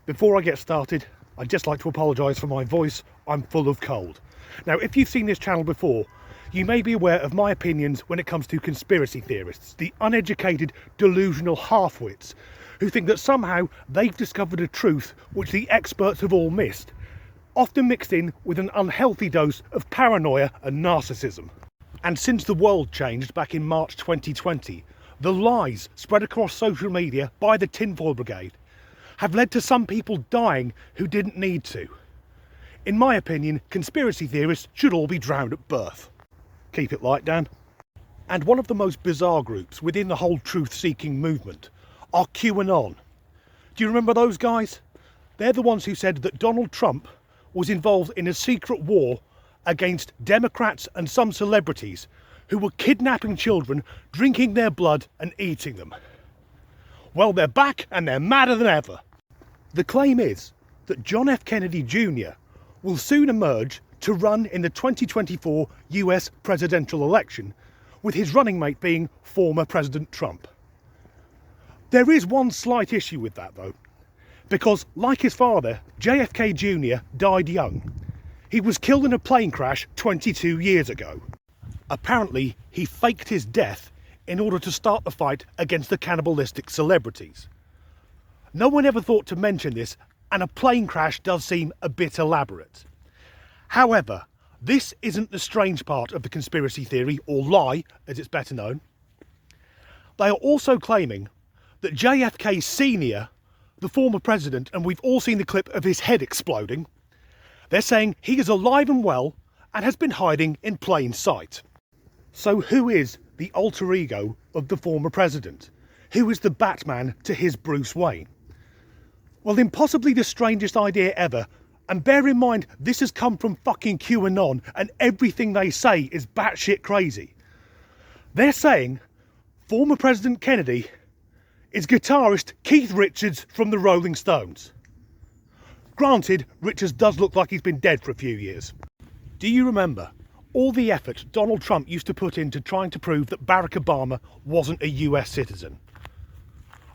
Before I get started, I'd just like to apologise for my voice. I'm full of cold. Now, if you've seen this channel before, you may be aware of my opinions when it comes to conspiracy theorists, the uneducated, delusional half-wits, who think that somehow they've discovered a truth which the experts have all missed, often mixed in with an unhealthy dose of paranoia and narcissism. And since the world changed back in March 2020, the lies spread across social media by the tinfoil brigade have led to some people dying who didn't need to. In my opinion, conspiracy theorists should all be drowned at birth. Keep it light, Dan. And one of the most bizarre groups within the whole truth-seeking movement are QAnon. Do you remember those guys? They're the ones who said that Donald Trump was involved in a secret war against Democrats and some celebrities who were kidnapping children, drinking their blood and eating them. Well, they're back and they're madder than ever. The claim is that John F. Kennedy Jr. will soon emerge to run in the 2024 US presidential election, with his running mate being former President Trump. There is one slight issue with that though, because like his father, JFK Jr. died young. He was killed in a plane crash 22 years ago. Apparently, he faked his death in order to start the fight against the cannibalistic celebrities. No one ever thought to mention this, and a plane crash does seem a bit elaborate. However, this isn't the strange part of the conspiracy theory, or lie as it's better known. They are also claiming that JFK Sr., the former president, and we've all seen the clip of his head exploding, they're saying he is alive and well and has been hiding in plain sight. So who is the alter ego of the former president? Who is the Batman to his Bruce Wayne? Well, then possibly the strangest idea ever, and bear in mind this has come from fucking QAnon and everything they say is batshit crazy. They're saying former President Kennedy is guitarist Keith Richards from the Rolling Stones. Granted, Richards does look like he's been dead for a few years. Do you remember all the effort Donald Trump used to put into trying to prove that Barack Obama wasn't a US citizen?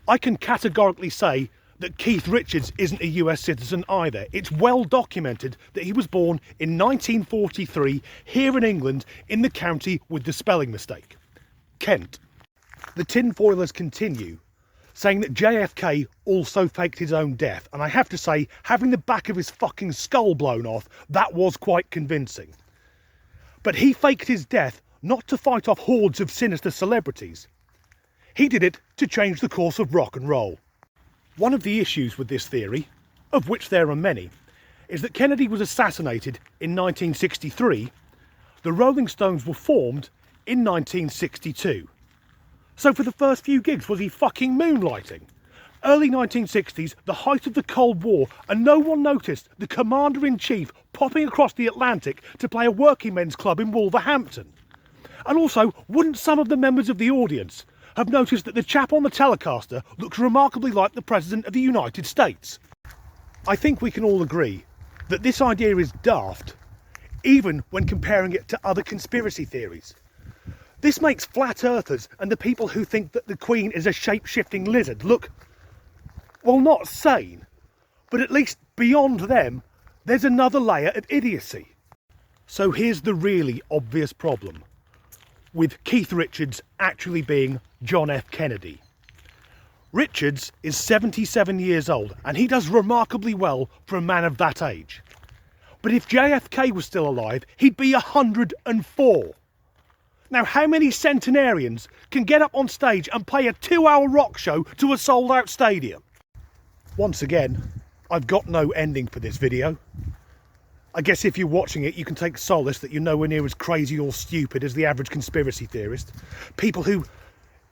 I can categorically say that Keith Richards isn't a US citizen either. It's well documented that he was born in 1943 here in England in the county with the spelling mistake, Kent. The tinfoilers continue, saying that JFK also faked his own death, and I have to say, having the back of his fucking skull blown off, that was quite convincing. But he faked his death not to fight off hordes of sinister celebrities. He did it to change the course of rock and roll. One of the issues with this theory, of which there are many, is that Kennedy was assassinated in 1963. The Rolling Stones were formed in 1962. So for the first few gigs, was he fucking moonlighting? Early 1960s, the height of the Cold War, and no one noticed the Commander-in-Chief popping across the Atlantic to play a working men's club in Wolverhampton. And also, wouldn't some of the members of the audience have noticed that the chap on the Telecaster looked remarkably like the President of the United States? I think we can all agree that this idea is daft, even when comparing it to other conspiracy theories. This makes flat earthers and the people who think that the Queen is a shape-shifting lizard look, well, not sane, but at least beyond them, there's another layer of idiocy. So here's the really obvious problem with Keith Richards actually being John F. Kennedy. Richards is 77 years old and he does remarkably well for a man of that age. But if JFK was still alive, he'd be 104. Now, how many centenarians can get up on stage and play a 2-hour rock show to a sold-out stadium? Once again, I've got no ending for this video. I guess if you're watching it, you can take solace that you're nowhere near as crazy or stupid as the average conspiracy theorist. People who,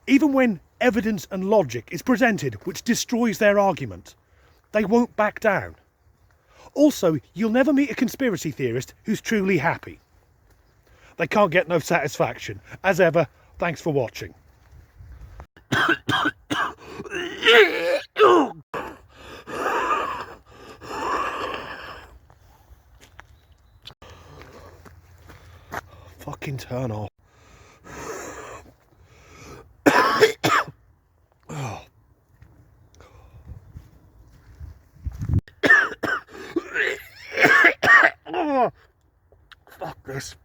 even when evidence and logic is presented which destroys their argument, they won't back down. Also, you'll never meet a conspiracy theorist who's truly happy. They can't get no satisfaction. As ever, thanks for watching. Fucking turn off. Oh. Fuck this.